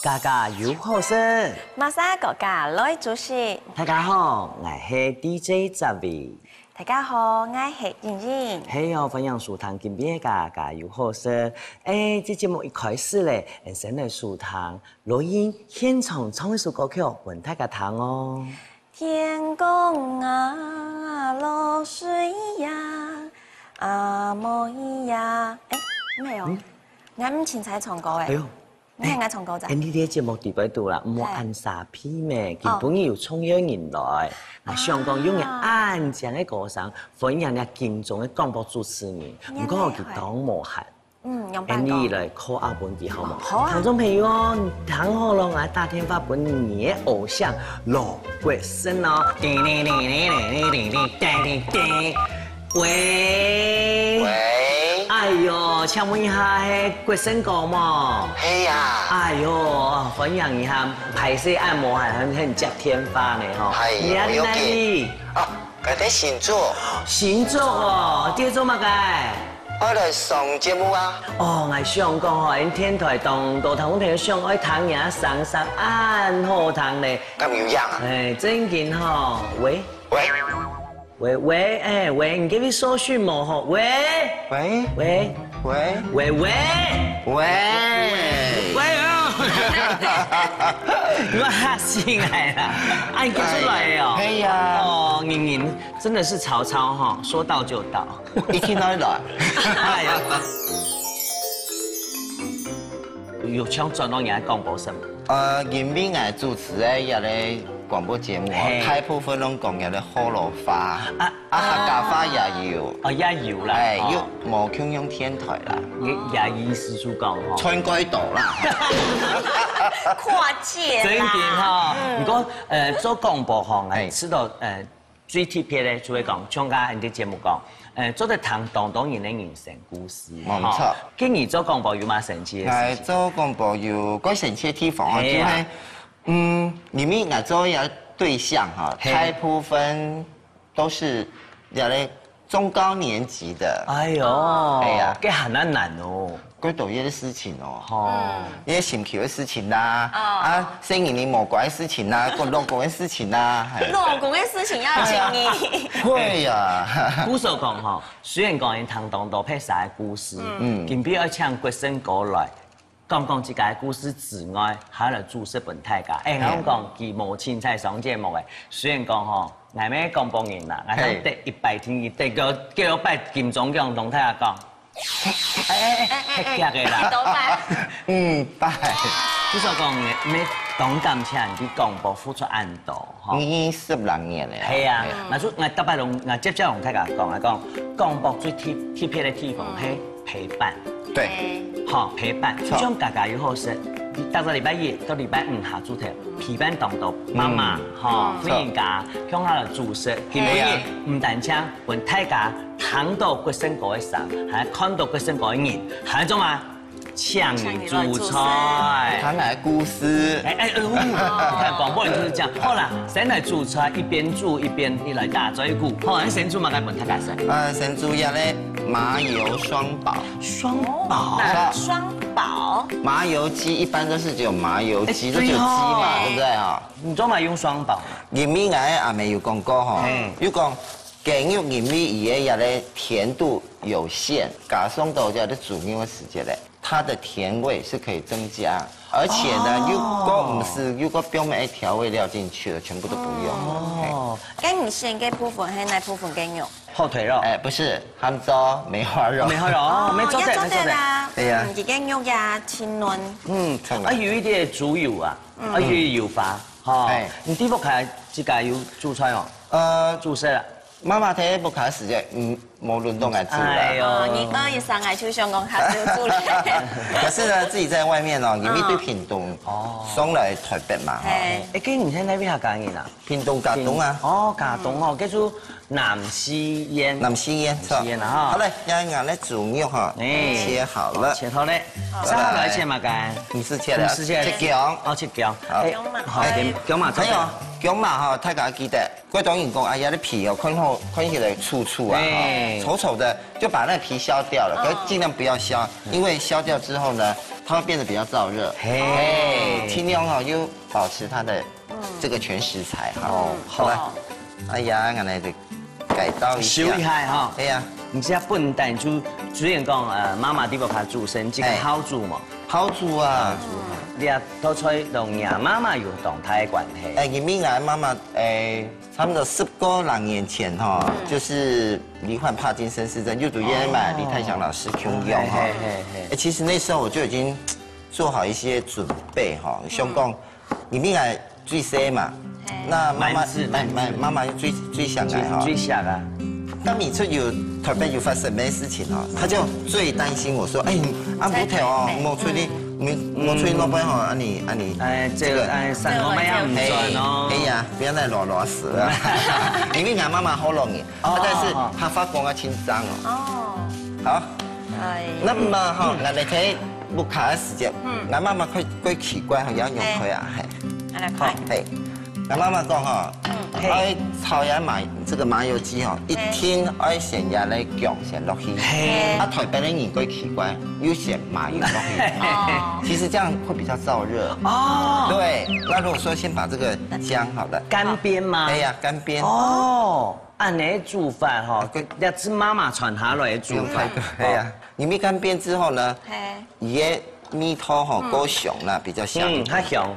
家家有好声，马莎国家来主持。大家好，我是 DJ 泽伟。大家好，我是莹莹。嘿哦，欢迎收聽今邊家家有好聲。這節目一開始咧，先嚟收聽錄音現場唱一首歌曲，問大家聽哦。天公啊，落水呀，阿摩呀。咩哦？我唔前才唱歌誒。哎呦。你係嗌唱歌咋？呢啲節目地位度啦，唔好按沙片咩，根本要衝樣人來。嗱，香港用嘅安靜嘅歌聲，分享嘅敬重嘅廣播主持人，唔過我佢講無限。用辦你嚟 call 阿本啲好冇？好啊。聽眾朋友，聽好咯，我打電話俾你嘅偶像羅國生哦。喂。哎呦，請問一下係國生哥嘛？係呀。哎呦，分享一下排泄按摩係很接天花呢嗬。係。你喺哪裡？哦，佢喺星座。星座哦，啲做乜嘅？我嚟上節目啊。哦，我想講嗬，喺天台當道堂聽上愛聽嘢上上按好聽咧。咁要樣啊？誒，真件嗬，喂。喂。喂，你給你搜尋冇嗬？喂。我嚇醒來了，哎，你出來哦。係呀。哦，莹真的是曹操哈，說到就到。一天來來。哎呀。有唱轉到人廣播什麼？因為我主持嘅一個廣播節目，大部分攏講嘅火爐花，客家話也有。哦，也有啦。係，要冇強用天台啦。也意思就講嗬。春歸道啦。跨界啦。真嘅哈，如果做廣播行係知道最特別咧，就會講唱家人哋節目講。做得談當然嘅人生故事，冇錯。今年做廣播有乜神奇嘅事情？做廣播有幾神奇嘅地方啊，就係裡面我做嘅對象哈，大部分都是有咧中高年級的。哎呦，哎呀，這很難哦。關導業的事情哦，一些心橋嘅事情啦，生兒你無關嘅事情啦，個老公嘅事情啦，老公嘅事情要經歷。會啊，故事講嗬，雖然講人談當多拍晒故事，今必要請國生過來講自己嘅故事之外，還來注釋本大家。我講佢無凊彩上節目嘅，雖然講嗬，我咩廣播人啦，我想得100天，得個叫100金鐘獎同大家講。假嘅啦，多拜。拜。故事講咩當感謝人啲廣播付出很多，嗬。已經16年了。係啊，我特別我接同大家講廣播最特別嘅地方係陪伴。對。好，陪伴，就像家家有好事，到咗禮拜一到禮拜五下主題，陪伴當到媽媽，歡迎家向下來注釋，今日唔單止問大家聽到國生歌嘅聲，還看到國生歌嘅人，還種啊搶人主菜，他來故事，你看廣播人就是這樣，好啦，先來主菜，一邊煮一邊你來打嘴鼓，好，先煮嘛，該問大家先。先煮一咧麻油雙寶。雙寶。麻油雞一般都是只有麻油雞，都只有雞嘛，對不對啊？你做咪用雙寶？入面阿妹有講過吼，有講雞肉入面伊嘅咧甜度有限，加上到只咧煮牛嘅時間咧，它的甜味是可以增加，而且呢，如果不用咩調味料進去了，全部都不用。哦，雞唔鮮嘅部分係哪部分雞肉？後腿肉。不是，他們做梅花肉。梅花肉，沒做對啦。對呀。自己肉呀，清嫩。有一啲豬油啊，有油花，嚇。你啲屋企自己要煮菜哦？煮食啦。媽媽睇不開時間，冇輪到我煮啦。哎呦，你2、3ngày去香港下就煮啦。可是呢，自己在外面哦，因為對屏東送來台北嘛。誒，今年喺邊下揀嘢啊？屏東嘉東啊。哦，嘉東哦，跟住南西烟。南西烟，错。烟哈。好嘞，让俺来煮肉哈，切好了。切好嘞。啥来切嘛该？唔是切了，切姜。哦，切姜。好，好，姜嘛。还有姜嘛哈，大家记得，贵当员工哎呀，那皮哦，看起来粗粗啊，丑丑的，就把那皮削掉了，可尽量不要削，因为削掉之后呢，它会变得比较燥热。嘿，尽量哈又保持它的这个全食材哈。好了，哎呀，俺来得改刀一下。修一下哈。哎呀，唔是啊，笨蛋就主要讲妈妈啲要拍煮成这个好煮嘛。好煮啊！你啊，都吹同伢妈妈有动态关系。哎，你明来妈妈差不多10多年前哈，就是罹患帕金森氏症，就读燕买李泰祥老师供用哈。其实那时候我就已经做好一些准备哈，想讲你明来最细嘛，那妈妈最想来哈。最想啊。当你出有特别有发生咩事情哦，他就最担心我说，哎，按不条哦，莫吹你，莫吹老板哈，你，这个3个没有唔赚哦。哎呀，不要再啰死了，因为俺妈妈好容易，但是她发光啊清脏哦。好，那么哈，俺哋睇木卡的时间，俺妈妈佢奇怪，好要用佢啊，係，俺妈妈讲哈。爱炒呀这个麻油鸡哈，一天爱先呀来姜先落去，啊台北的人最奇怪，又先麻油落去，其实这样会比较燥热哦。对，那如果说先把这个姜好了，干煸吗？对呀，干煸。哦，按你煮饭哈，那是妈妈传下来的煮法。对呀，你没干煸之后呢，也米头哈够香啦，比较香。它香。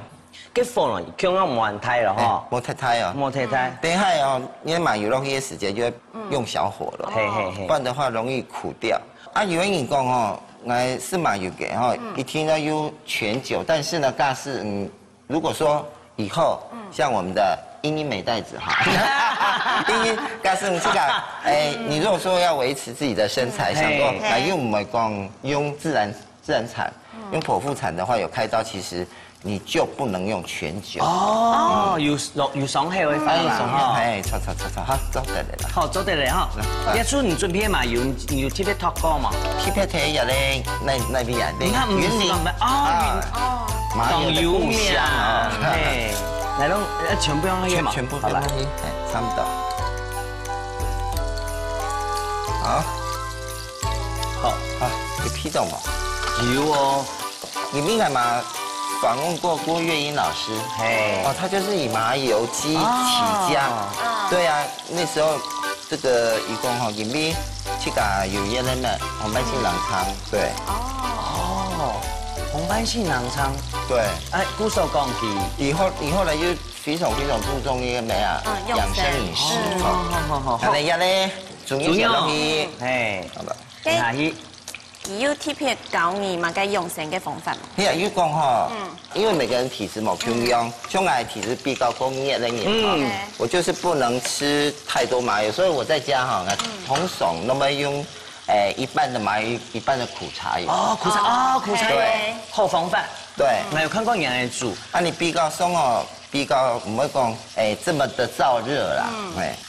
给放了，姜要磨太了哈，磨太哦，磨太。等下哦，你麻油落去的时间就要用小火了，不然的话容易苦掉。啊，有人讲哦，我是麻油给哈，一听到有全酒，但是呢，尬是如果说以后像我们的英英美袋子哈，英英尬是这个，你如果说要维持自己的身材，想说又唔係講用自然產，用剖腹產的話有開刀，其實。你就不能用全酒哦，有爽氣會翻啦哈，錯，好，做得嚟啦，好做得嚟哈。一出你準備嘛，有 TikTok 歌嘛？TikTok 睇日咧，那邊人哋，你看雲林哦，當油麵啊，嚟咯，全部用去嘛，全部用去，差唔多。好，你批到嘛？有哦，你明白吗？访问过郭月英老师，他就是以麻油鸡起家，对啊，那时候这个义工哈，因为去搞有些人们红斑性狼疮，对，红斑性狼疮，对，古手讲起，以后来就非常注重一个咩啊，养生饮食，好，看一下咧，主要东西，好了，下去。有特别教你嘛该用神嘅方法。你又讲哈，因为每个人体质冇同样，像我体质比较高热的人，我就是不能吃太多麻油，所以我在家哈，通常那么用一半的麻油，一半的苦茶油。哦，苦茶油，对，好方法。对，我有看过人来煮。你比较松哦。比较唔会讲这么的燥热啦，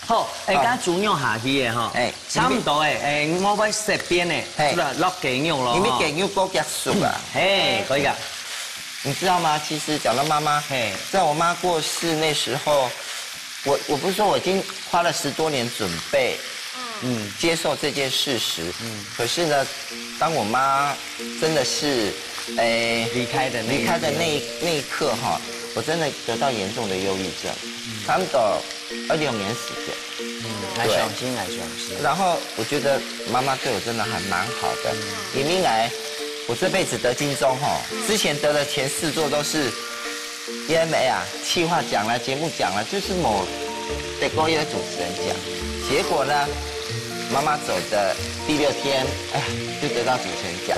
好，加煮肉下去嘅哈，差唔多我會食邊嘅，落雞肉咯，因為雞肉高加熟啊，可以噶。你知道嗎？其實講到媽媽，在我媽過世那時候，我不是說我已經花了10多年準備，接受這件事實，可是呢，當我媽真的是離開的那一刻哈。我真的得到嚴重的憂鬱症，差不多26年時間。來相信。然後我覺得媽媽對我真的還蠻好的。因為來，我這輩子得金鐘哈，之前得的前4座都是 EMA 啊，企劃獎啦、節目獎啦，就是某得高一的主持人獎。結果呢，媽媽走的第6天，就得到主持人獎。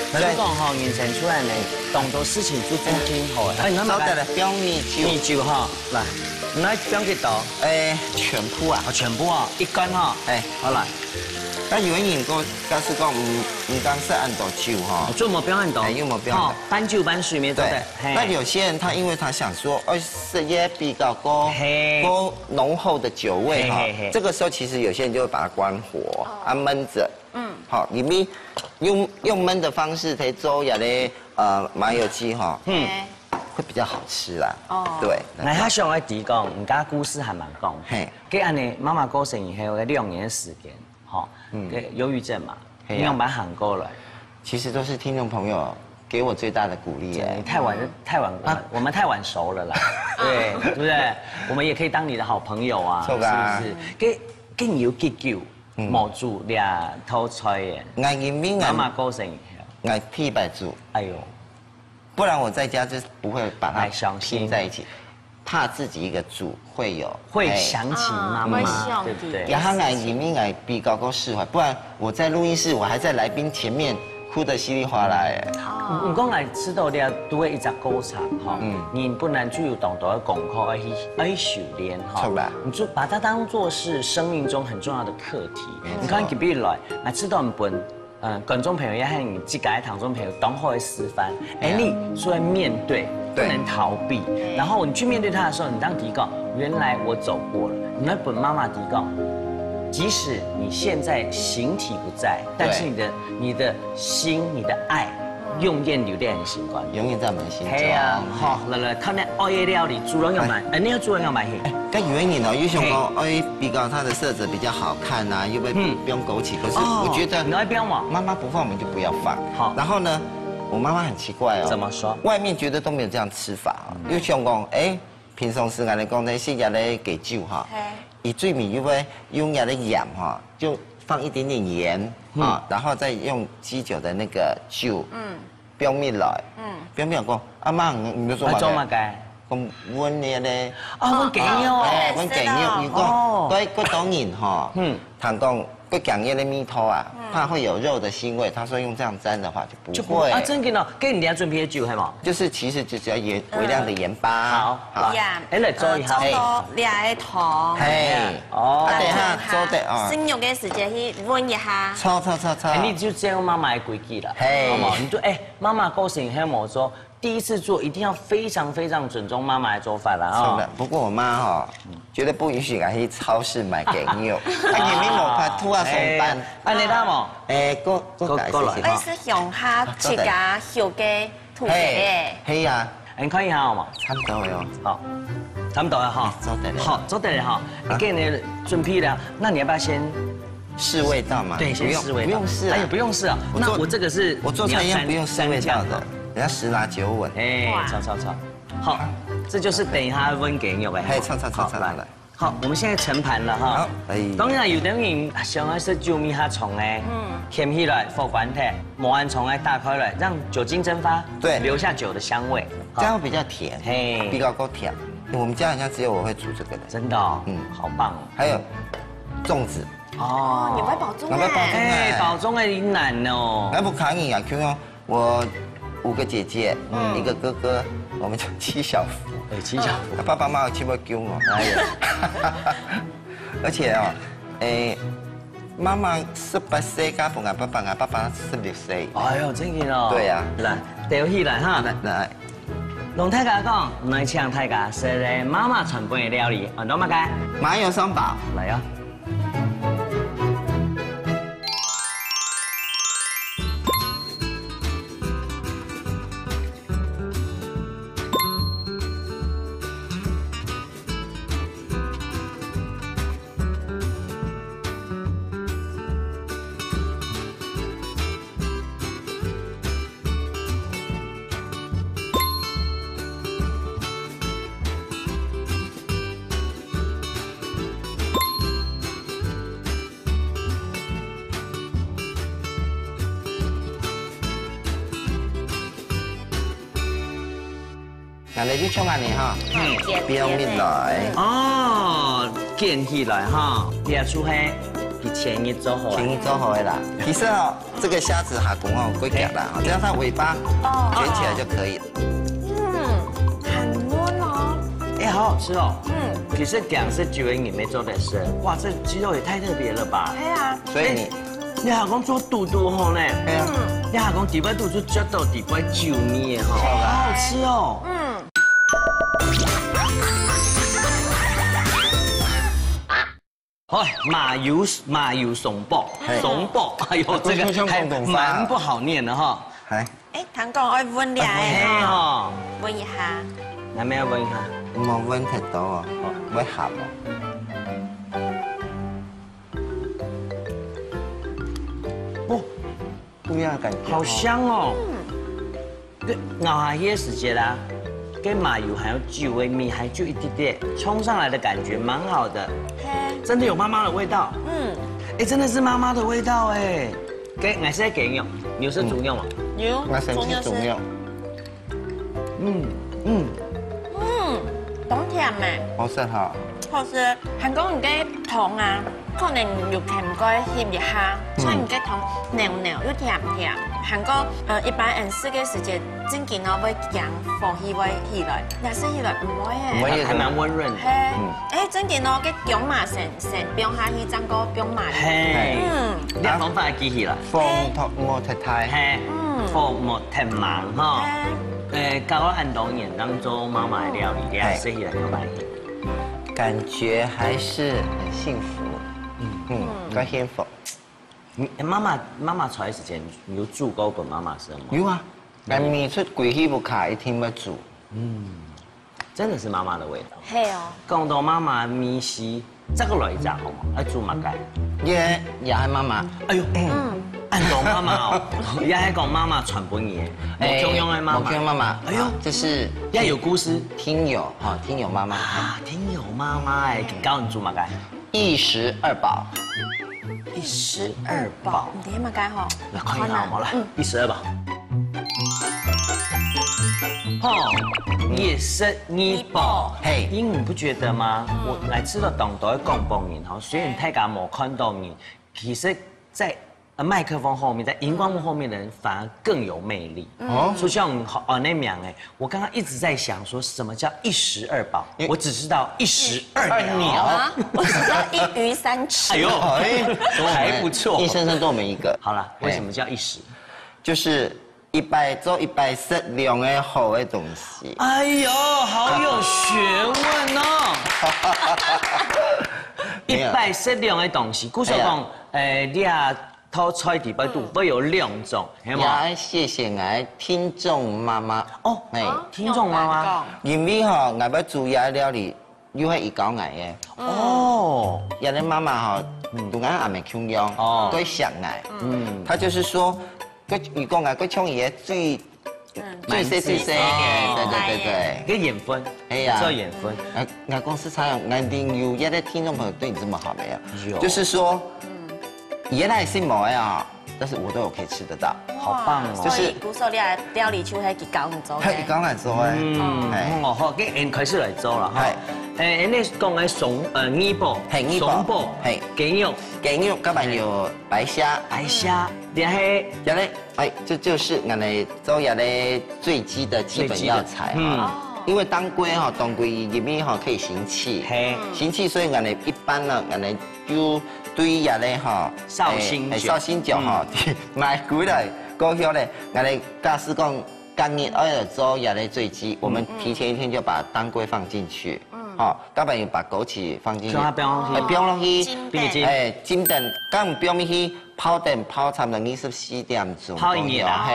香港哈，完成出嚟你當做事情做真天好。收得啦，標米酒哈，來，唔係標幾多？全部啊，全部啊，一根哈，好來。但有人讲，假使讲唔讲是按度酒哈，做冇标按度，有冇标按度，搬酒搬水面做的。那有些人他因为他想说，是也比较高浓厚的酒味哈，这个时候其实有些人就会把它关火，焖着。好，里面用焖的方式可以做下咧麻油鸡哈，会比较好吃啦。对。那他上来提讲，人家故事还蛮讲。嘿，给安尼妈妈过生以后的2年时间，哈，忧郁症嘛，你用把喊过来。其实都是听众朋友给我最大的鼓励耶。你太晚，我们太晚熟了啦。对，对不对？我们也可以当你的好朋友啊，是不是？给你有急救，冒住俩偷菜耶。妈妈过生以后，爱替白煮。哎呦。不然我在家就不会把它拼在一起，怕自己一个煮会想起妈妈，对不对？然后里面爱比较够释怀，不然我在录音室，我还在来宾前面哭得稀里哗啦哎。你讲来吃到了都会一直高潮哈，你不能就有懂得功课而修炼哈，你就把它当做是生命中很重要的课题。你看，比如来，那吃到本。观众朋友也和你自己堂中朋友当好的示范，你出来面对，不能逃避。然后你去面对他的时候，你当提告，原来我走过了。你那本妈妈提告，即使你现在形体不在，但是你的心、你的爱，永远留在你心肝，永远在我们心中。系啊，好，来，看那爱的料理，主人要买，你要主人要买去。跟原因哦，有想讲，比较它的色泽比较好看呐，又不用枸杞。可是我觉得，你爱标嘛？妈妈不放我们就不要放。好，然后呢，我妈妈很奇怪哦。怎么说？外面绝对都没有这样吃法啊。有想讲，平常时来讲呢，是也来给酒哈。以最米因为用也来盐哈，就放一点点盐啊，然后再用鸡酒的那个酒，表面来，表面讲，阿妈你做嘛嘅？咁温嘅咧，温雞肉，温雞肉，如果嗰當然哈，談講嗰講嘢的米頭啊，怕會有肉的腥味，他說用這樣沾的話就不會。真嘅咯，跟人家準備酒係嘛？就是其實就只要微量的鹽巴，好，嚟做一下，多2個糖，等下做的哦，生肉嘅時間去溫一下，炒，你就這樣媽媽嘅規矩啦，好冇？你就媽媽高興喺冇做。第一次做一定要非常非常尊重媽媽的做法啦啊！不過我媽哈，絕對不允許我去超市買雞肉，佢入面冇拍兔啊鬆斑。你睇冇？過來。是向下切架小雞、兔雞嘅。係啊，你看一下好嗎？差唔多喲。好，差不多了哈。做得了。好，做得了哈。你給你準備了，那你要不要先試味道嘛？對，先試味道。不用試。哎呀，不用試啊。那我這個是我做菜一樣不用試味道的。人家10拿9穩，炒，好，這就是等一下溫雞肉嘅，炒來。好，我們現在盛盤了哈。好，當然有啲人想要食酒米下蟲咧，掀起來放關體，磨完蟲來打開來，讓酒精蒸發，對，留下酒的香味，這樣會比較甜，比較夠甜。我們家好像只有我會煮這個的，真的，好棒。還有粽子，哦，你會包粽啊？包粽嘅難哦。那不可以啊，因為我5個姐姐，1個哥哥，我們就7小福。7小福。爸爸媽媽全部叫我。哎呀。而且哦，媽媽18歲加伴爸爸16歲。哎呦，真嘅哦。對啊。來，掉起來哈。來。龍太家講，來請大家食咧媽媽傳本嘅料理，我攞乜嘅？麻油雙寶。來啊。嗱，你啲葱眼嚟哈，表面來。哦，建起來哈，列出係佢前一做好。前一做好的啦。其實哦，這個蝦子下公哦，會夾啦，只要它尾巴捲起來就可以了。很嫩哦。哎，好好吃哦。其實講是9元也沒做的事，哇，這雞肉也太特別了吧？係啊。所以你你还讲做肚肚吼呢？对啊，你还讲底杯肚肚脚到底杯酒面吼，好好吃哦。哎，马油松爆，哎呦，这个还蛮不好念的哈。係，哎，糖公愛溫啲嘿啊，哈，溫一下。那咩問一下？冇温太多哦，會鹹哦。哦，不一樣的感覺。好香哦。咬下椰子节啦，跟马油还有酒味米，还就一点点冲上来的感觉，蛮好的。真的有妈妈的味道。哎，真的是妈媽的味道哎。我是給肉，你是豬肉嗎？有，我想吃豬肉。懂甜咩？好食嚇。好食。韓國人嘅糖啊，可能要甜過鹹一下，所以人嘅糖黏黏又甜甜。韓國一般人食嘅時節，正經我會講放氣味起來，但是起來唔會嘅。唔會還蠻溫潤的。係，正經我嘅薑麻成薑下去，整個薑麻。嘿，你講法記起來。放托莫太太。嘿，放莫太忙哈。教我按導演當做媽媽的料理，你還食起來有辦法？感覺還是很幸福。個幸福。媽媽出來時間有煮過給媽媽食嗎？有啊，但面出貴氣不卡，一天不煮。真的是媽媽的味道。係哦。講到媽媽米絲，這個來講好嗎？煮乜雞？也係媽媽。哎呦，按到媽媽哦，也係講媽媽傳本嘢，冇中央嘅媽媽。冇中央媽媽。哎呦，這是也有故事。聽友哈，聽友媽媽。啊，聽友媽媽哎，教你煮乜雞？12寶。12寶。唔點乜雞嗬？來看一下好冇來，12寶。哦，也是2寶。嘿，因為你不覺得嗎？我來吃到當都會講幫人哈，雖然大家冇看到你，其實在麥克風後面，在熒光幕後面的人反而更有魅力。就像那名哎，我剛剛一直在想說什麼叫12寶，我只知道12鳥，我只知道1魚3吃。哎呦，還不錯，硬生生多我們一個。好了，為什麼叫10？就是100做110量的好的東西。哎呦，好有學問哦！110量的東西，故說講，你啊。套菜底杯肚會有2種，係嘛？也謝謝我的聽眾媽媽。哦，係聽眾媽媽。因為吼，我要煮嘢料理，又係伊教我嘅。哦。有的媽媽吼，都啱阿未窮樣，都想我。他就是說，如果我佢沖嘢最細嘅，對。個鹽分，哎呀，做鹽分。我公司採用，我一定有一啲聽眾朋友對你這麼好沒有？有。就是說。原來是冇呀，但是我都有可以吃得到，好棒哦！就是古時候你係料理出係幾搞唔做嘅，係講來做誒，我好，跟開始來做啦，係，你講嘅2寶，係2寶，係雞肉，今日有白蝦，然後這就是我哋做嘢咧最基的基本藥材哈。因為當歸哈，當歸入面哈可以行氣，行氣，所以我哋一般呢，我哋就對日咧哈，紹興酒哈，買過來過後咧，我哋假使講今日2日做日咧最基，我們提前1天就把當歸放進去，好，要不然要把枸杞放進去，不用落去，煎蛋，咁唔用去泡蛋泡差唔多24點鐘，泡1日啦，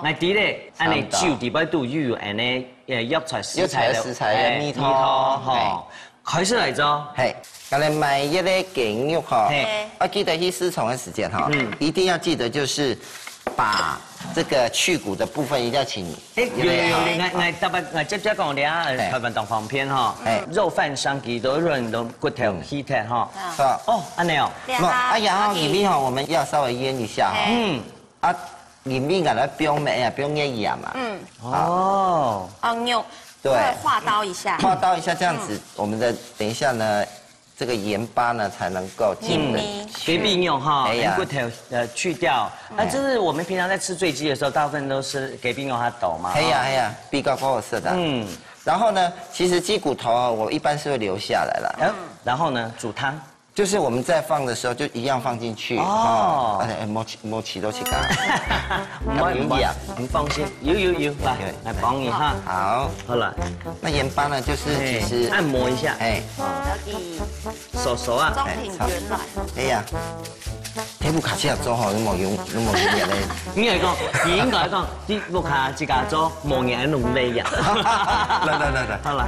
我啲咧，安尼酒底杯肚又有安尼藥材食材的米湯，哈，開始嚟做，係，我哋買一啲雞肉哈，我記得去試蟲的時間哈，一定要記得就是把這個去骨的部分一定要請。有，我特別我接講你啊，台灣東方片哈，肉飯上幾多人都骨頭稀脫哈，是吧？哦，安尼哦，然後裡面哈我們要稍微醃一下哈，裡面給它不用咩啊，不用醃嘛，哦，牛。對，劃刀一下，劃刀一下，這樣子，我們的等一下呢，這個鹽巴呢才能夠進入。雞髀肉哈，骨頭去掉。就是我們平常在吃醉雞的時候，大部分都是雞髀肉它抖嘛。係呀，比較好食的。然後呢，其實雞骨頭我一般是會留下來了。然後呢，煮湯。就是我们在放的时候就一样放进去哦，摸起都去干，你放心，有，来帮你哈。好了，那盐巴呢，就是其实按摩一下，手啊，中平圆来。哎呀，睇木卡车做好，你冇用嘢咧。應該講，啲木下自家做，冇嘢弄你呀。來，好啦。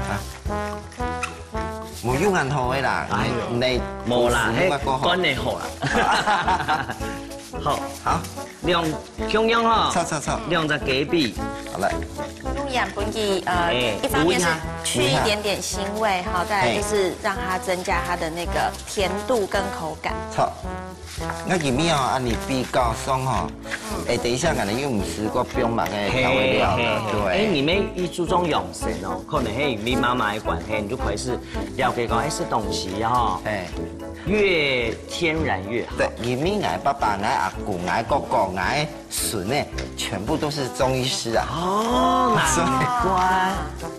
冇用銀號嘅啦，你冇啦，乾你好啦。好，兩中央哈，兩隻雞髀，好嘞。用鹽本雞，一方面是去一點點腥味，好，再來就是讓它增加它的那個甜度跟口感。錯，我入面啊，你比較鬆哈，等一下可能又唔試過標碼嘅調味料了，對。你們一注重養生哦，可能你媽媽的關係，你就可以是了解講，吃東西哈，越天然越好。對，入面我爸爸、我阿姑、我哥哥、我孫呢，全部都是中醫師啊。哦，難怪。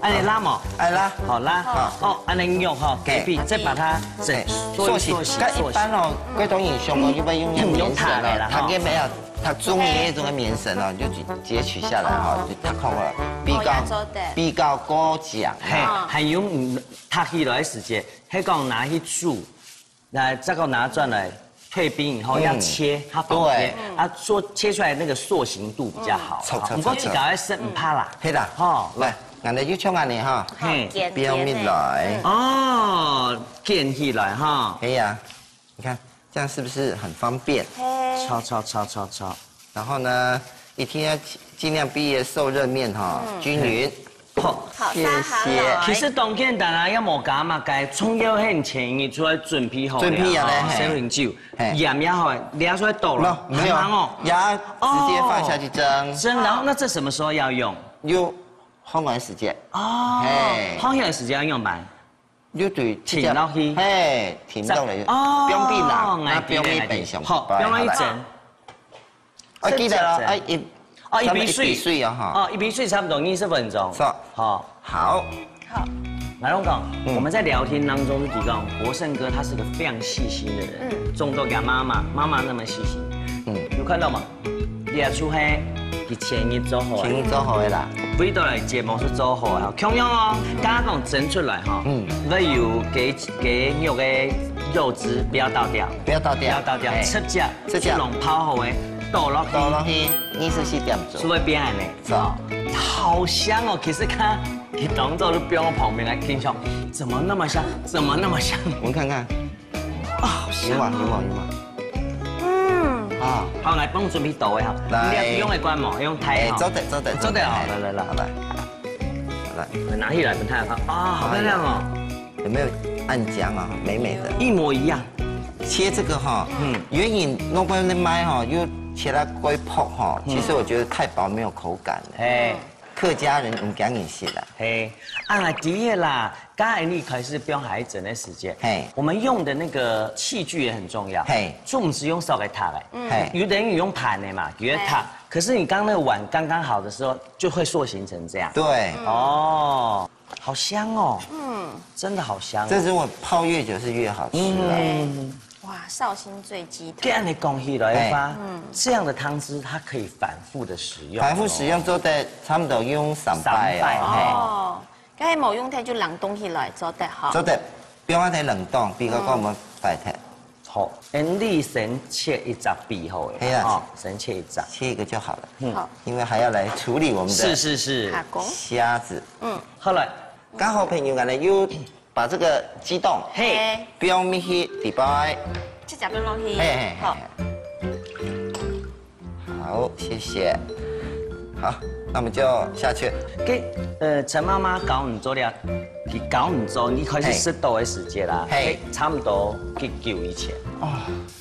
按你拉嘛，哎拉，好拉，好，按你用哈，雞髀再把它塑形。一般哦，嗰種英雄哦，一般用棉繩哦，它嘅沒有，它中醫那種嘅棉繩哦，就直接取下來哈，就脫空了，比較過獎。還有脫起來的時間，迄講拿去煮，來這個拿轉來退冰以後要切，它方便啊，切出來那個塑形度比較好。唔過自家生唔怕啦，係啦，好，來。俺哋要唱俺哋哈，表面來哦，捲起來哈，可以啊，你看這樣是不是很方便？炒，然後呢，一定要盡量避開受熱面哈，均勻。好，謝謝。其實當簡單啊，要冇加嘛，該蔥油很前一出來準備好了，小紅酒，鹽也好，拿出來倒了，沒有哦，牙直接放下去蒸。蒸，然後那這什麼時候要用？烘完時間哦，烘完時間要用埋，要對停落去，停落嚟，不用冰啦，那不用冰上，好，不用一整。我記得了，一杯水啊哈，一杯水差不多20分鐘。好。來龍講，我們在聊天當中就提到，國勝哥他是個非常細心的人，種都給媽媽那麼細心，有看到嗎？列出係。前一做好的啦，每道嚟節目是做好的，同樣哦，剛剛整出來哈，要有雞肉的肉汁不要倒掉，赤只龍泡好的倒落去24點鐘，是會變呢，好香哦！其實看你當做就不用旁邊來聽講，怎麼那麼香？我們看看，好香，有嗎？好，來幫我準備倒嘅哈，你用嚟關嘛，用台哈，走的，好，來，拿起來不太好看啊，好漂亮哦，有沒有暗漿啊？美美的，一模一樣。切這個哈，原因弄過那買哈，又切到過泡哈，其實我覺得太薄沒有口感了。客家人唔講飲食啦，第二啦，剛才你開始不用還整的時間，我們用的那個器具也很重要，就我們是用手給燙的，有等於用盤的嘛，給它燙。可是你剛剛那個碗剛剛好的時候，就會塑形成這樣。對，哦，好香哦，真的好香。這是我泡越久是越好吃啦。哇，紹興醉雞腿。這樣的講起來吧，這樣的湯汁它可以反覆的使用。反覆使用做得差不多用3擺哦。咁係冇用睇就冷凍起來做得好。做得，不用睇冷凍，比較講冇快睇。好，你先切一隻髀好嘅。係啊，先切一隻。切一個就好了。好，因為還要來處理我們的是蝦子。好了，剛好朋友我哋又把這個雞凍，不用米去底包，直接扔落去。好，好，謝謝。好，那麼就下去。陳媽媽教唔做了，佢教唔做，你開始識到的時間啦，差不多幾久以前？哦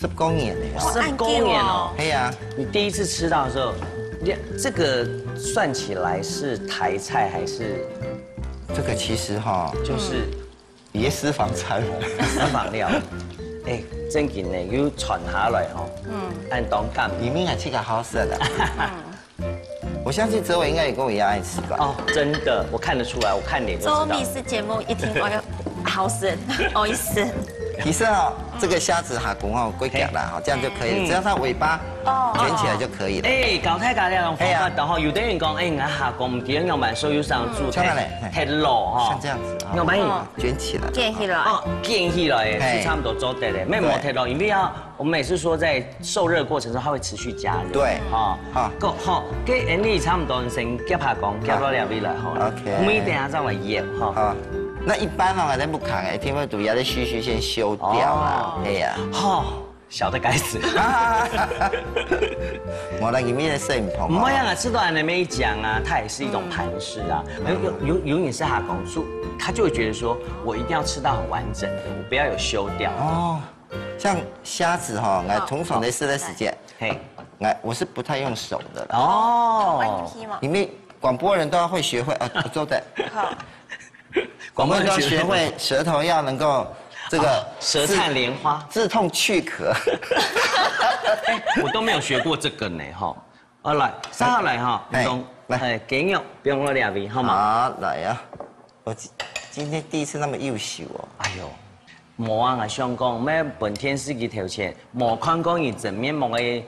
，10多年了。10多年哦。對呀。你第一次吃到的時候，這個算起來是台菜還是？這個其實哈，就是也私房菜，私房料。正經的要傳下來吼，按當乾裡面還吃個好食的。我相信哲偉應該也跟我一樣愛吃吧？哦，真的，我看得出來，我看臉就知道。周密是節目一聽，哎呦，好食，好意思。其实哦，这个虾子哈公哦龟脚啦，哈，这样就可以了，只要它尾巴卷起来就可以了。哎，搞太搞了，用方法，然后有的人讲，哎，我下工唔记得用慢手有上煮太老哈，像这样子，用慢卷起来，卷起来，卷起来是差不多做得的，没磨太老，因为要我们每次说在受热过程中，它会持续加热。对，哈，好，跟人哋差唔多先夹下工，夹到两边来好了。OK， 每等下再来腌哈。那一般哦，在木扛哎，听说主要的须先修掉啦。哎呀，好，小的该死。我那里面的摄影棚。唔会啊，吃到那么一讲啊，它也是一种盘饰啊。有你是下工书，他就会觉得说我一定要吃到很完整的，我不要有修掉。哦，像虾子哈，我通常的吃的时间，嘿，我是不太用手的。哦，里面广播人都要会学会我做的。好。广播人要学会舌头要能够这个舌灿莲花，治痛去咳。我都没有学过这个呢哈。来，三号来哈，来，鸡肉不用我两味好吗？好，来呀！我今天第一次那么优秀哦。哎呦，冇啊，我想讲咩本天司机头前冇看过你正面冇嘅。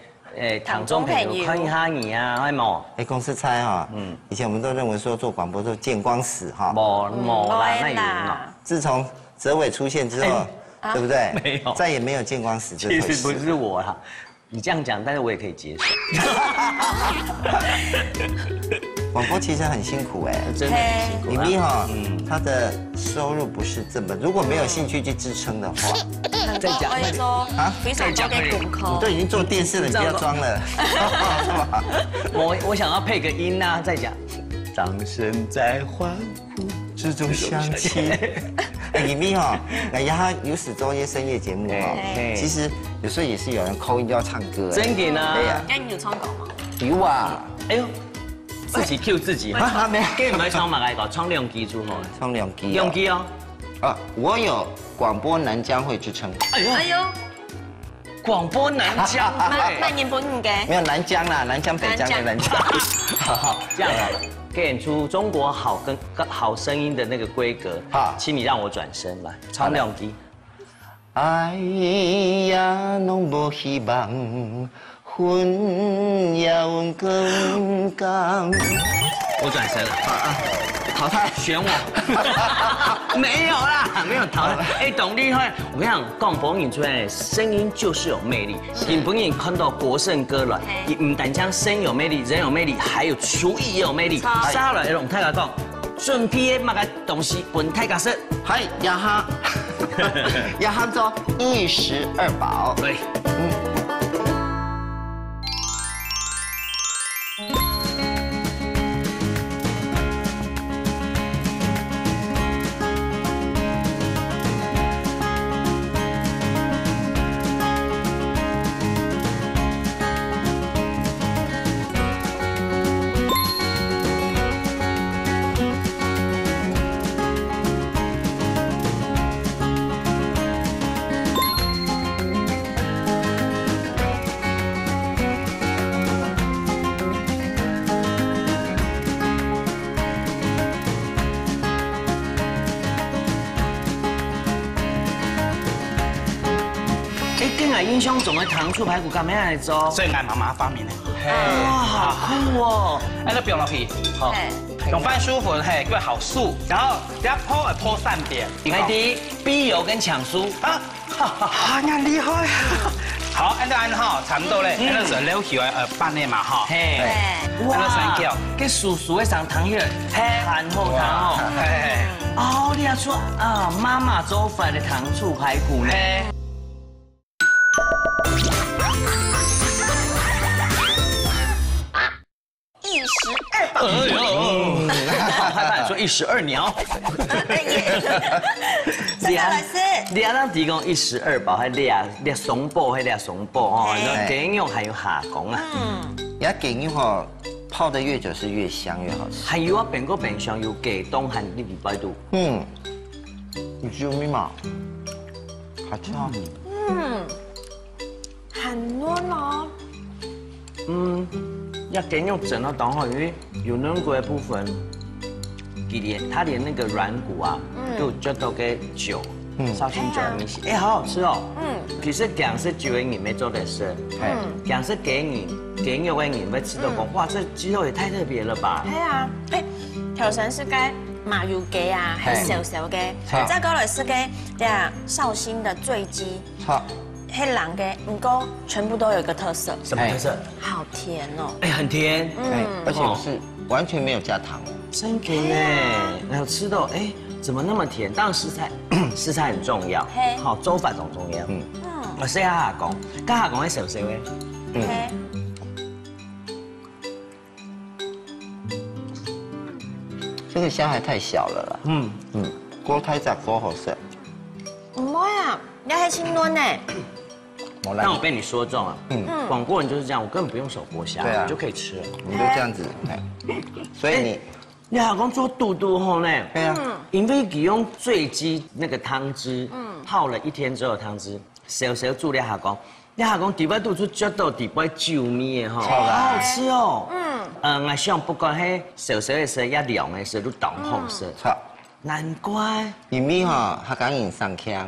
唐中朋友看一下你啊，係冇？公司猜哈，以前我们都认为说做广播都见光死哈，冇啦，那有啦。自从哲伟出现之后，对不对？没有，再也没有见光死这回事。其实不是我啦，你这样讲，但是我也可以接受。广播其实很辛苦哎，真的很辛苦。李密哈，他的收入不是这么，如果没有兴趣去支撑的话，再讲啊，非常多的功课。你都已经做电视了，你不要装了。我想要配个音啊，再讲。掌声在欢呼之中响起。李密哈，他有时做一些深夜节目哈，其实有时候也是有人call in就要唱歌。真的呢？对呀。那你有唱歌吗？有啊。哎呦。自己 Q 自己哈，没有，给你们唱嘛，来个唱两句出好，唱两句，两句哦。我有广播南疆会之称。哎呦，广播南疆，那你不应该。没有南疆啦，南疆北疆的南疆。好，这样啊，演出中国好声音的那个规格。好，请你让我转身来，唱两句。哎呀，拢无希望。魂呀魂更刚，我转身了淘汰选我，没有啦，没有淘汰。哎，董厉害！我跟你讲，广播演出来的声音就是有魅力。你不仅看到国盛歌了，你唔但将声有魅力，人有魅力，还有厨艺也有魅力。杀了用太家讲，顺便买个东西本太家食，嗨呀哈，呀哈做一石二宝。对，印象中的糖醋排骨咁样来做，所以俺妈妈发明的。哇，好酷哦！哎，那不用落去，好，用翻舒服，嘿，个好素，然后等下泼散点。来滴逼油跟抢酥啊，你厉害！好，按照哈，差不多嘞，那是溜起来拌的嘛哈。嘿，哇，跟叔叔会上糖叶，含后糖哦。嘿，哦，你要说啊，妈妈做出来的糖醋排骨呢？112宝，哎呦，好害怕说112鸟。郑老师，你当提供112宝，还掠松宝，还掠松宝哦，那鸡肉还有下工啊。人家鸡肉吼泡得越久是越香越好吃。还有啊，变个变相有鸡冻和你礼拜度。你知道吗？好吃啊。很糯哦。要鸡肉整到刚好，因为有嫩骨的部分，它连那个软骨啊，就都给酒绍兴酒米线，哎，好好吃哦。其實姜是酒的人沒做的事，姜是給你肉的人會吃到講，哇，這雞肉也太特別了吧？係啊，頭先是嘅麻油雞啊，係小小嘅，再過來是嘅紹興的醉雞，黑狼嘅，不過全部都有一個特色，什麼特色？好甜哦，哎，很甜，而且是完全沒有加糖。真甜哎，好吃的哎，怎麼那麼甜？當然食材很重要，好做法仲重要。我試下講，家下講喺小小嘅，這個蝦還太小了啦。鍋太窄，鍋好食。唔會啊，你係清燉呢。但我被你說中了。廣國人就是這樣，我根本不用手剝蝦，我就可以吃了。我們就這樣子，所以你老公做肚肚後呢？對啊，因為佢用醉雞那個湯汁，泡了1天之後湯汁，小煮你下講，你下講底部肚出嚼到底部酒米的哈，好好吃哦。我想不管係小的時候也涼的時候都當紅色。難怪你咪哈，他剛引上腔，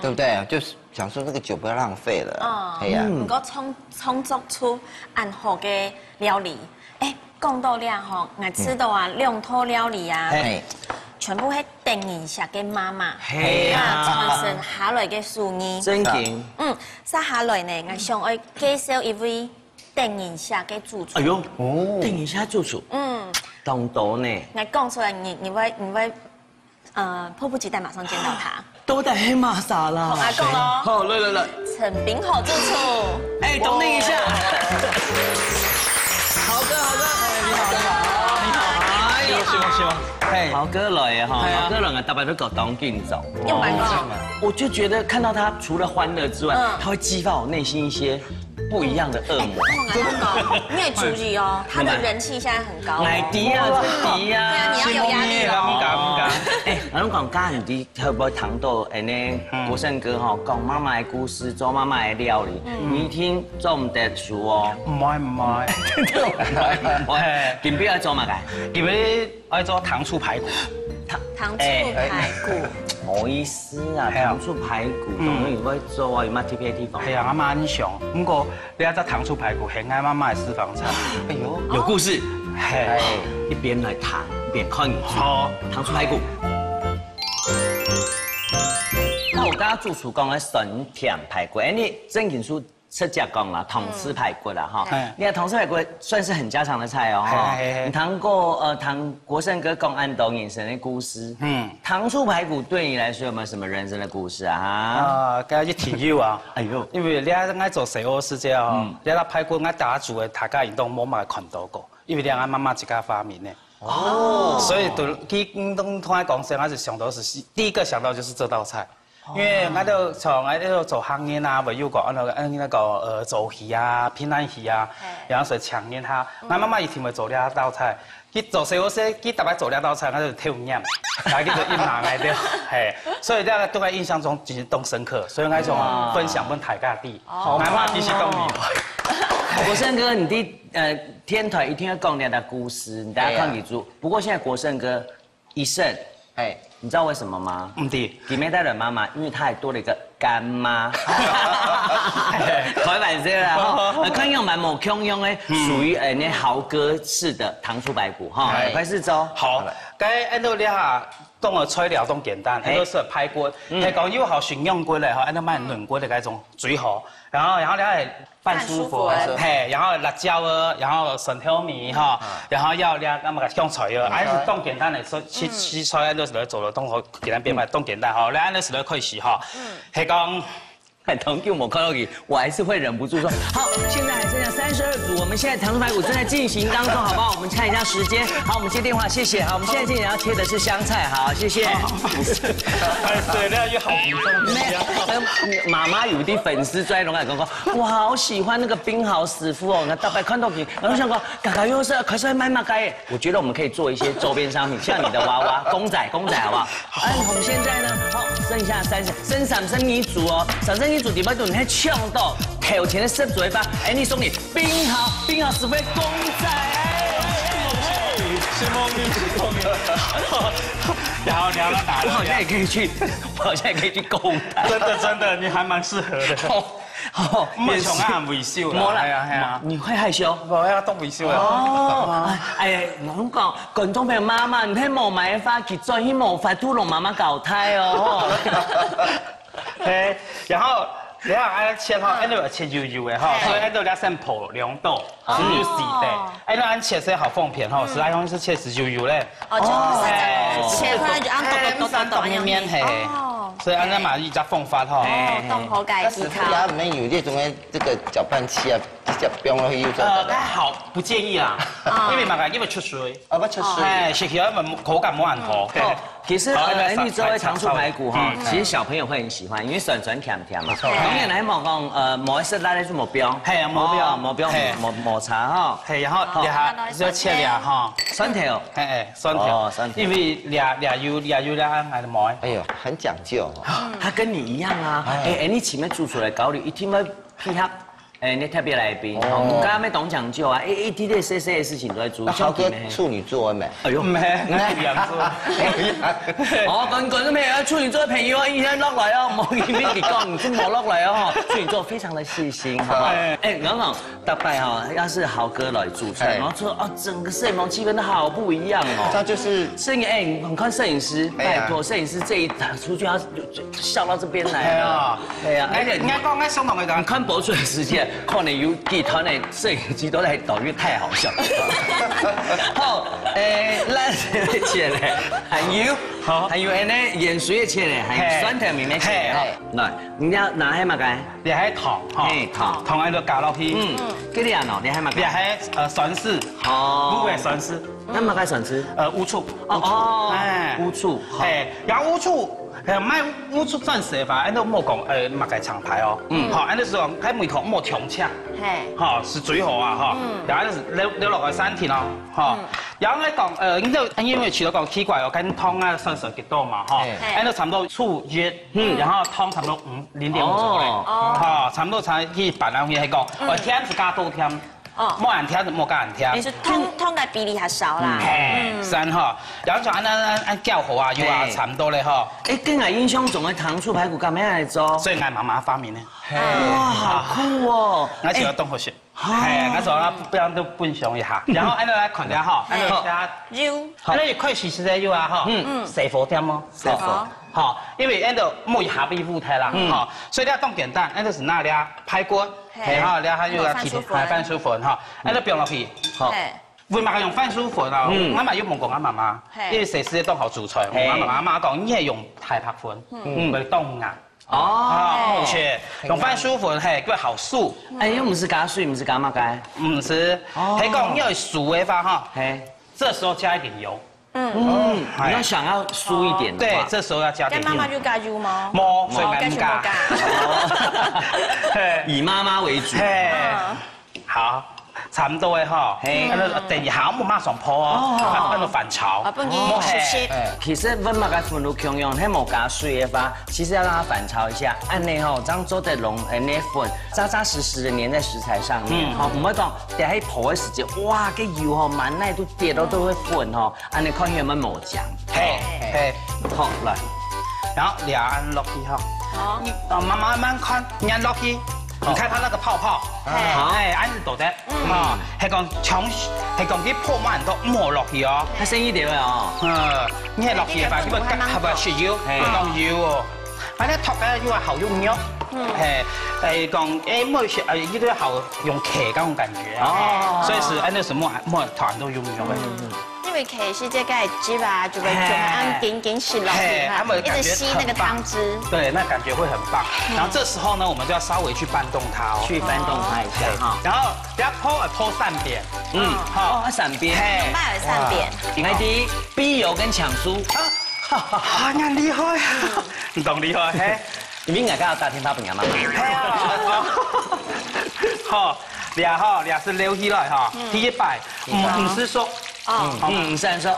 對不對？就是想說這個酒不要浪費了。係啊。不過創作出安好嘅料理，講到了吼，我吃到啊兩套料理啊，全部係定義下嘅媽媽，傳承下來嘅手藝。真勁。接下來呢，我想要介紹一位定義下嘅主廚。哎呦，定義下主廚。懂得呢。我講出來，你會迫不及待馬上見到他。都在黑瑪莎啦。同阿講咯。好，來。陳炳豪主廚。哎，懂定一下。豪哥。豪哥來哈，豪哥來啊，大白都搞當警長。又蠻高。我就覺得看到他除了歡樂之外，他會激發我內心一些不一樣的惡魔。你也注意哦，他的人氣現在很高。奶迪啊，迪啊。對啊，你要有壓力哦。哎，我諗講家人啲會唔會談到呢？國勝哥哈講媽媽嘅故事，做媽媽嘅料理，你一聽做唔得熟哦。唔係。今邊要做乜嘅？今邊我要做糖醋排骨。糖醋排骨。冇意思啊，糖醋排骨當然會做啊，有乜特別地方？係啊，我媽很想。不過你一隻糖醋排骨係我媽媽嘅私房菜。哎呦，有故事。係，一邊來談，一邊看你煮。好，糖醋排骨。那我剛剛主廚講嘅酸甜排骨，你正經書直接講啦，糖醋排骨啦哈。你看糖醋排骨算是很家常的菜哦。你談過國勝哥講安東人生的故事。糖醋排骨對你來說有沒有什麼人生的故事啊？梗係一條友啊。哎呦，因為你愛做西歐世界哦，你那排骨我打煮的大家人都冇乜看到過，因為你俺媽媽自家發明的。所以都佢突然講聲，我就想到是第一個想到就是這道菜。因為我都從做行業啊，會有個那個做戲啊、平安戲啊，然後所以強練他。我媽媽以前會做呢道菜，佢做細個時，佢特別做呢道菜，我就跳染，但係佢就一拿嚟掉，係，所以呢個對我印象中就是都深刻，所以我種分享俾大家啲，我媽必須都厲害。國勝哥，你的天團一定要講你的故事，你大家看記住。不過現在國勝哥一勝。哎，你知道為什麼嗎？唔知。給妹帶的媽媽，因為她還多了一個乾媽。開玩笑啦，看樣蠻冇腔樣誒，屬於那豪哥式的糖醋排骨哈，快試做。好，該按照你下當個材料都簡單，按照是排骨，係講要好選用骨嚟，哈，按照買嫩骨的嗰種最好。然後你係半舒服，嘿，然後辣椒啊，然後生挑米哈，然後要你咁個香菜啊，還是當簡單嚟，切菜按照時來做了，當好簡單變賣，當簡單哈，你按照時來可以試哈，係講。很同意我看到你，我還是會忍不住說好。現在還剩下32組，我們現在糖醋排骨正在進行當中，好不好？我們看一下時間。好，我們接電話，謝謝。好，我們現在進行要切的是香菜，好，謝謝。對，那要好比重。媽媽有啲粉絲在龍海講講，我好喜歡那個冰豪師傅哦，那大概看到你，然後想講，嘎嘎又是，可是還蠻該。我覺得我們可以做一些周邊商品，像你的娃娃、公仔，好不好？哎，我們現在呢，好，剩下生三生米煮哦，三生。主題不斷喺搶到頭前的濕嘴巴，哎，你送你冰豪師傅公仔，謝是梦里是梦里。然后聊到打了，我好像也可以去，我好像也可以去购物台。真的，你还蛮适合的。哦，没从俺维修啦，冇啦，係啊，你會害羞？我要當維修啊。哦，哎，我講觀眾朋友媽媽，唔係冇買花結咗，係冇發兔龍媽媽搞胎哦。誒，然後你睇下切吼，按照切油油的吼，所以按照你先破涼豆，是不是洗的？按照按切些好鳳片吼，是來用是切是油油嘞。哦，就是切開就按剁面面嘿。所以按照嘛，一隻鳳發吼。東河介師傅也唔免有這種嘅這個攪拌器啊，直接飆落去要做。還好，不建議啦，因為嘛個因為出水，啊不出水，哎，食起來咪口感冇很好。其實你做嘅糖醋排骨哈，其實小朋友會很喜歡，因為酸酸甜甜嘛。當然嚟冇講冇一色拉嚟就冇標，係啊冇標冇茶哈。係，然後你下要切俩哈，酸條，酸條，酸條因為俩油俩係冇。哎呦，很講究。他跟你一樣啊，哎，你前面煮出來搞你一定要配合。哎，你特別來賓，我剛剛沒懂講究啊，一啲啲細細的事情都在做。豪哥處女座沒？哎呦，唔係，兩座。哦，講咗咩啊？處女座嘅朋友啊，一天落來哦，冇見邊幾個唔知冇落來哦。處女座非常的細心，好不好？哎，我講大概哈，要是豪哥來主持，然後說哦，整個攝影棚氣氛都好不一樣哦。他就是攝影，哎，你看攝影師，拜託，攝影師這一打出去要笑到這邊來啊。係啊，而且應該講啱相同嘅你看播出嘅時間。可能有幾台的攝影機都在抖，因為太好笑。好，咱切咧，還有呢鹽水嘅切咧，還有酸甜麵嘅切。來，你要拿喺乜嘅？你係糖，糖喺度加落去。幾啲人哦？你係乜嘅？你係酸絲，烏嘅酸絲。那乜嘅酸絲？烏醋。烏醋。係，有烏醋。買烏醋算食法，按照冇講乜嘅廠牌哦。好，按照是講喺門口冇調車。好是最好啊哈。然後你落去3天咯，哈。然後咧講因為除咗講奇怪哦，跟湯啊算數幾多嘛哈。按照差唔多醋1，然後湯差唔多0.5左右。哈，差唔多才去拌上去係講，甜是加多甜。冇人聽就冇加人聽。你是湯嘅比例還少啦。三哈，然後就按叫好啊，油啊差唔多咧哈。哎，跟我印象中嘅糖醋排骨咁樣嚟做？所以我媽媽發明咧。哇，好酷哦！我就要東學學。係，我就啦，不然都分享一下。然後按照來看下哈，按照加油，按照可以試試嘅油啊哈。細火點哦，細火。好，因為按照冇一下被覆台啦，哈，所以你要當簡單，按照是那倆排骨，然後倆還有個番薯粉哈，按照標落去，好。會嘛用番薯粉啊，我咪要問過我媽媽，因為食時當學煮菜，我媽媽講你係用太白粉，嚟當牙。哦，切，用番薯粉係佢好素。哎，又唔是加水，唔是加乜嘅？唔是，係講因為素嘅話哈，這時候加一點油。你要想要酥一點的話，對，這時候要加點油。跟媽媽就加油嗎？冇，所以唔加。以媽媽為主。好，差唔多嘅嗬。第二下我冇馬上破哦，放到翻炒。冇切。其實溫麥嘅粉都強用，係冇加水嘅話，其實要讓它翻炒一下，按呢吼，這樣做得濃，那粉扎扎實實的粘在食材上面，好，唔會講掉喺破嘅時間，哇，個油吼滿耐都跌到都會粉吼，按你看有冇冇醬。好來，然後兩按落去哈，慢慢看，按落去。你看它那個泡泡，按住度的，係講啲破滿都冇落去哦，係深一點嘅哦，你係落去嘅話，佢會夾係雪腰，會講腰哦，反正托嘅要好用肉，係講冇雪呢個好用茄嗰種感覺，所以是按照什麼團都用肉嘅。因為茄是這個雞吧，就會按緊吸落去，一直吸那個湯汁。對，那感覺會很棒。然後這時候呢，我們就要稍微去拌動它哦，去拌動它一下哈。然後要拖3邊，好，3邊，賣3邊。來第一，逼油跟搶酥。啊，你厲害，你懂厲害嘿？你應該搞大天花板嘛？好，倆是溜起來哈，第一擺，唔是熟。唔生熟，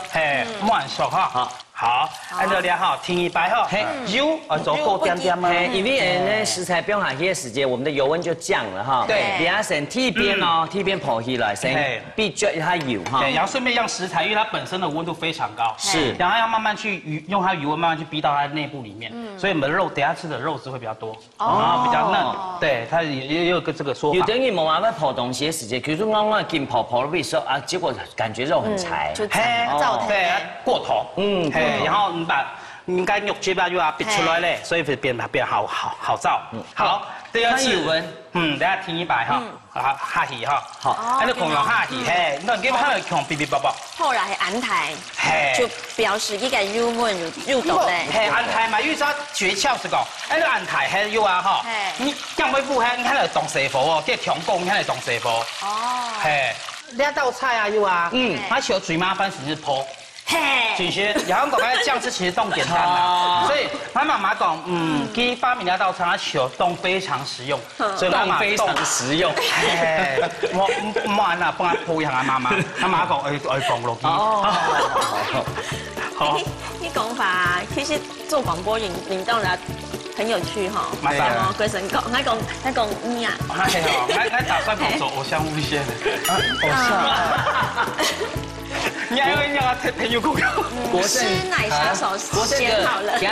冇人熟哈。好，按照量哈，停一摆哈，油做够点点嘛。因为那食材不用下去的时间，我们的油温就降了哈。对，你要先剃边哦，剃边剖起来，先必须它油哈。对，然后顺便让食材，因为它本身的温度非常高，是，然后要慢慢去用它油温慢慢去逼到它内部里面，所以我们的肉等下吃的肉质会比较多，然后比较嫩。对，它也有个这个说法。有等于冇办法剖东西的时间，比如说我金剖了时候啊，结果感觉肉很柴，就造对，过头，然后你把应该肉这边就要逼出来嘞，所以变好造。好，第二次，等下停一摆哈，下去哈，好，按照孔用下去，那你看到孔哔哔啵啵。后来係眼睇，就表示呢個油温入到咧。眼睇嘛，有啥訣竅是講，按照眼睇係有啊哈，你降微布你看到動師傅哦，即係強攻，你看到動師傅。哦。呢一道菜啊有啊，它求最麻煩是鋪。其實然後講嘅醬汁其實都簡單啦，所以他媽媽講，佢發明那道菜，它求都非常實用，所以媽媽非常實用。我按啊幫佢鋪人啊媽媽，他媽講愛放落去。好。呢講法其實做廣播領導人很有趣哈。係啊。鬼神講，他講你啊。係哦，我打算講做偶像路線。偶像。你还以为要很有口感？吃奶杀手先好了。给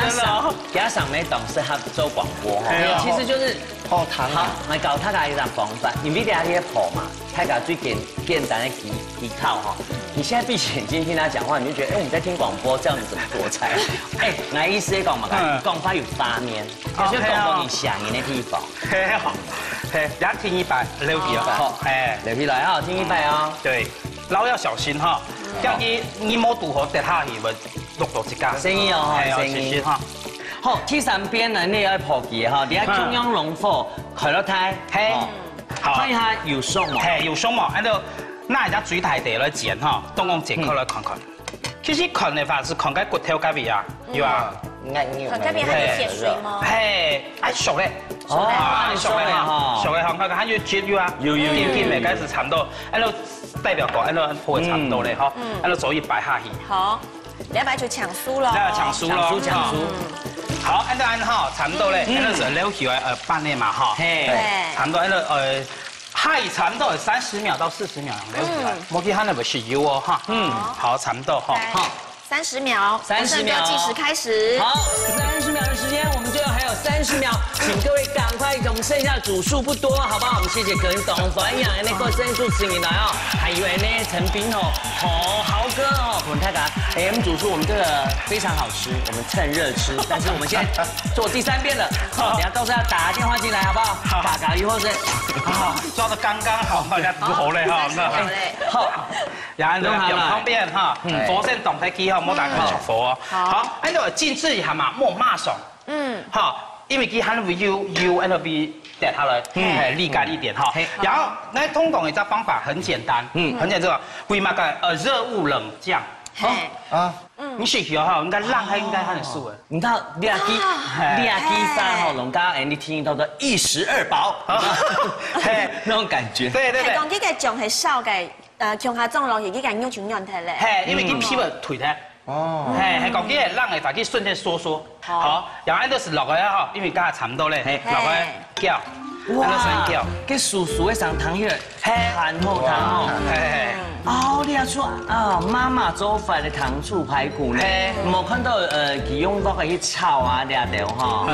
他上那档适合做广播哈，其实就是泡汤好，来教大家一种方法，因为你喺泡嘛，大家最简单的技巧哈。你现在闭起眼睛听他讲话，你就觉得我们在听广播，这样子怎么做菜？我意思讲嘛，讲话有画面，就是讲到你想念的地方。好，一听一摆，溜起来，好，溜起来哈，听一摆啊。对。捞要小心哈，这样你冇渡河跌下去，咪落到一家。生意哦，生意哈。好，第三边呢，你要破嘅哈，你要中央龙火開落胎，好，看一下有鬆嘛，有鬆嘛，按照拿人家水太地來剪哈，當我剪開來看看。其實看的話是看個骨頭嗰邊啊，有啊。看嗰邊係鐵水嗎？熟咧，熟咧哈，熟嘅哈，看看有接有啊，有見未開始差唔多，按照代表講，按照鋪嘅差唔多咧哈，按照左一擺下去。好，你要擺就搶酥咯。搶酥。好，按照哈，差唔多咧，按照溜起來半年嘛哈，差唔多按照下去差唔多30秒到40秒溜起來，冇記喊那個是油哦哈，好，差唔多哈，好。30秒，30秒計時開始。好，30秒的時間，我們最後還有30秒，請各位趕快，我們剩下組數不多，好不好？我們謝謝葛董、樊陽那個真主持人來哦，還有呢陳斌哦，豪哥哦，我們太感恩。我們組數我們這個非常好吃，我們趁熱吃，但是我們現在做第3遍了，等下到時候要打電話進來，好不好？打個以後是，抓得剛剛好，大家煮好嘞哈，好，然後比較方便哈，火先動開機哈。冇打開出火哦，好，按照靜置一下嘛，莫馬上，好，因為佢可能會要按照比跌下來，瀝乾一點哈，然後那通常嘅這方法很簡單，很簡單，為嘛個熱物冷降，你學起哈，應該讓它應該很熟的，你睇你阿基沙吼，農家你聽到的一石二寶，那種感覺，對，係講呢個醬係燒嘅。強下裝落去，呢個肉全軟體咧。因為佢皮會退咧。哦。係講啲係讓佢把佢瞬間縮。好，然後按照是落去哈，因為家下差唔多咧，落去叫，按照聲叫。跟叔叔嘅上湯藥，韓後湯哦。哦，你阿說啊，媽媽做飯嘅糖醋排骨呢？冇看到佢用嗰個去炒啊，啲料哈。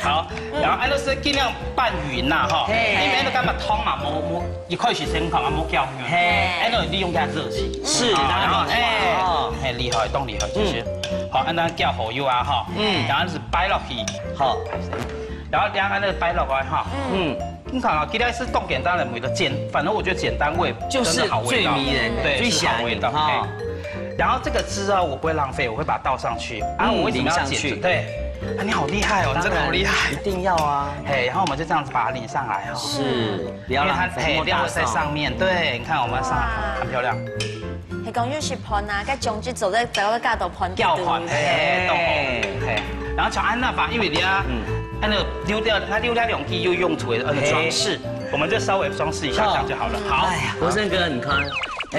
好，然後按照是盡量拌勻呐哈，因為按照咁嘅湯嘛，冇一開始先湯啊，冇叫勻，按照利用它熱氣，是，然後厲害，當厲害，就是好，按照叫好油啊哈，然後是擺落去，好，然後兩個按照擺落來哈，你看啊，其實是動簡單的味道，反正我覺得簡單味就是最迷人，對，最香味道哈。然後這個汁啊，我不會浪費，我會把它倒上去，啊，我為什麼要剪？對。你好厲害哦，你真的好厲害！一定要啊！然後我們就這樣子把它淋上來哦。是，不要浪費，不要在上面。對，你看我們上來很漂亮。係講要食盤啊，跟醬汁做在個架度盤。吊盤，都好。然後像安那法，因為你啊，按那溜掉兩滴又用途的裝飾，我們就稍微裝飾一下，這樣就好了。好，國勝哥，你看。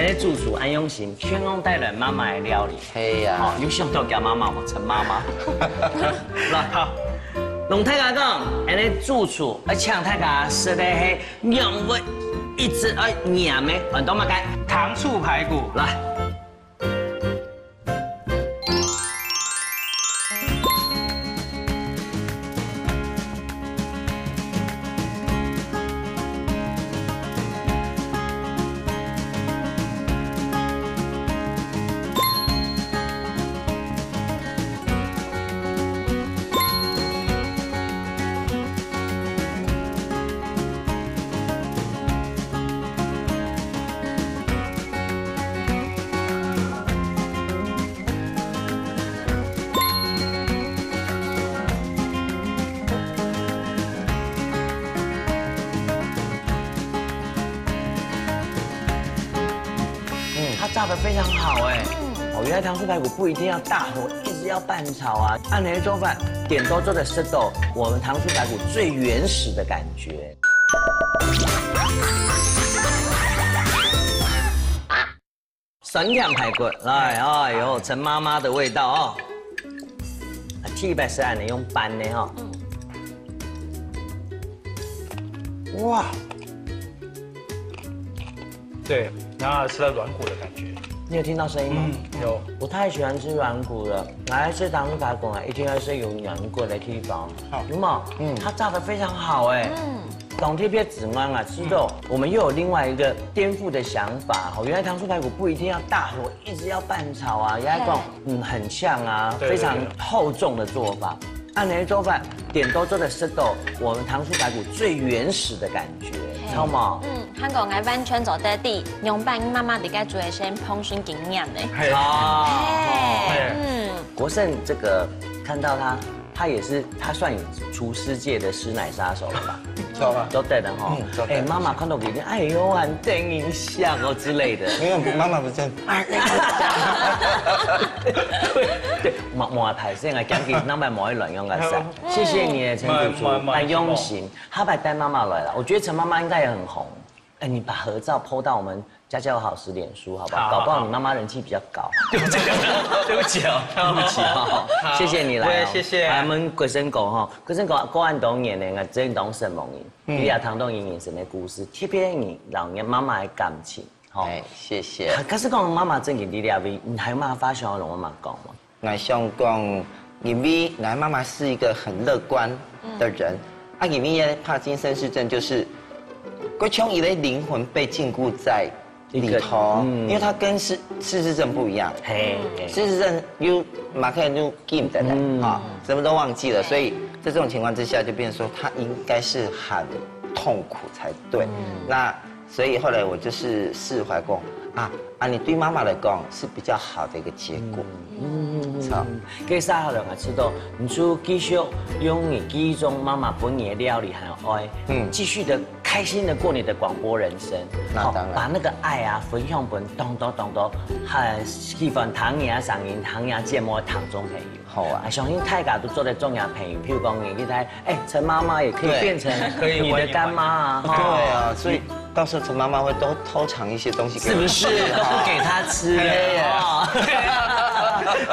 那主厨安用心，全工带来妈妈的料理。嘿呀，哦，有想到叫妈妈吗？陈妈妈。来，好。龙太家讲，安尼主厨抢太家说的是让我一直念的，很多嘛该糖醋排骨来。炸得非常好哎，哦，原来糖醋排骨不一定要大火，一直要拌炒啊。按那些做饭，点多做的湿豆，我们糖醋排骨最原始的感觉。酸甜排骨，来，哎呦，陈妈妈的味道哦。T 白是按你用拌的哈。哇。对，然后吃到软骨的感觉。你有听到声音吗？有。我太喜欢吃软骨了，来吃糖醋排骨啊，一定要是有软骨的地方。好，有没有？它炸得非常好哎。港铁片子慢啊，吃肉。我们又有另外一个颠覆的想法哦，原来糖醋排骨不一定要大火，一直要拌炒啊，原来这种很像啊，非常厚重的做法。按那做饭，点多做的湿豆，我们糖醋排骨最原始的感觉，超嘛？香港嘅完全做得地，用爸妈妈伫家做嘅先烹饪经验的。国盛这个看到他也是，他算厨师界的师奶杀手了吧？都对的哈。哎，妈妈看到给你，哎呦，很电影像哦之类的。没有，妈妈不这样。对，莫排声啊，讲句那么莫乱用个噻。谢谢你，陈主厨，很用心。他把带妈妈来了，我觉得陈妈妈应该也很红。哎，你把合照 PO 到我们家教好时脸书，好不好？搞不好你妈妈人气比较高。对不起哦，对不起哈，谢谢你来，谢谢。我们贵生狗哈，贵生狗过完冬年呢，真懂什么人？你也谈到你眼神的故事，特别你老年妈妈的感情。哎，谢谢。可是讲妈妈正经你了解，你还有嘛发想让我妈讲吗？我想讲，因为我妈妈是一个很乐观的人，因为帕金森氏症就是。我从以为灵魂被禁锢在里头，因为它跟失智症不一样。失智症又马克又 game 的人啊，什么都忘记了，所以在这种情况之下，就变成说他应该是很痛苦才对。那所以后来我就是释怀过你对妈妈来讲是比较好的一个结果。好，给三号人啊知道，你就继续用你记忆中妈妈本年的料理还有爱，继续的开心的过你的广播人生。那当然，把那个爱啊分享本当多，还希望糖牙上瘾，糖牙芥末糖中朋友。好啊，相信大家都做得重要朋友，譬如讲你在陈妈妈也可以变成你的干妈啊。对啊，所以到时候陈妈妈会都偷藏一些东西给我，是不是？不给她吃的。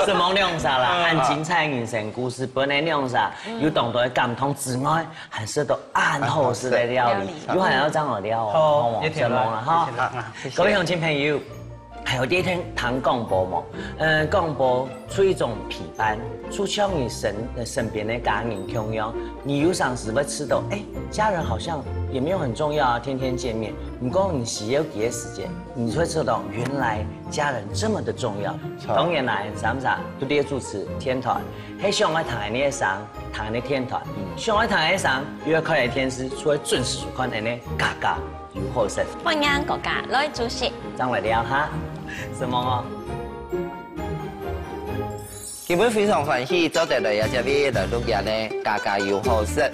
什么用啥啦？按精彩人生故事本来用啥？有懂得感通之外，还是都暗后式的料理，有还要这样料哦。好，什么了哈？各位乡亲朋友。还有第一天谈广播嘛，广播出一种陪伴，出现你身边的家人同样，你有想是不吃到，家人好像也没有很重要啊，天天见面，不过你需要几个时间，你会知道原来家人这么的重要。当然来，啥都得主持天团，还上来谈的上，谈的天团，上来谈的上，又要看来天师，除了准时看的呢，嘎嘎如何食？欢迎国家来主席，张伟亮哈。什么啊？基本非常欢喜，走得来也这边来录音呢，家家有好食。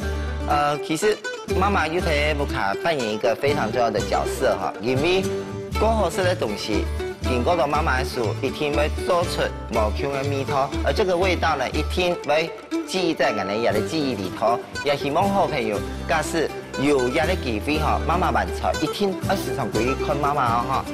其实妈妈又在木卡扮演一个非常重要的角色哈，因为讲好食的东西，经过了妈妈的手，一定会做出无穷的味道，而这个味道呢，一定会记忆在俺们的记忆里头。也希望好朋友，假使有这个机会哈，妈妈晚餐一定要时常回去看妈妈哈。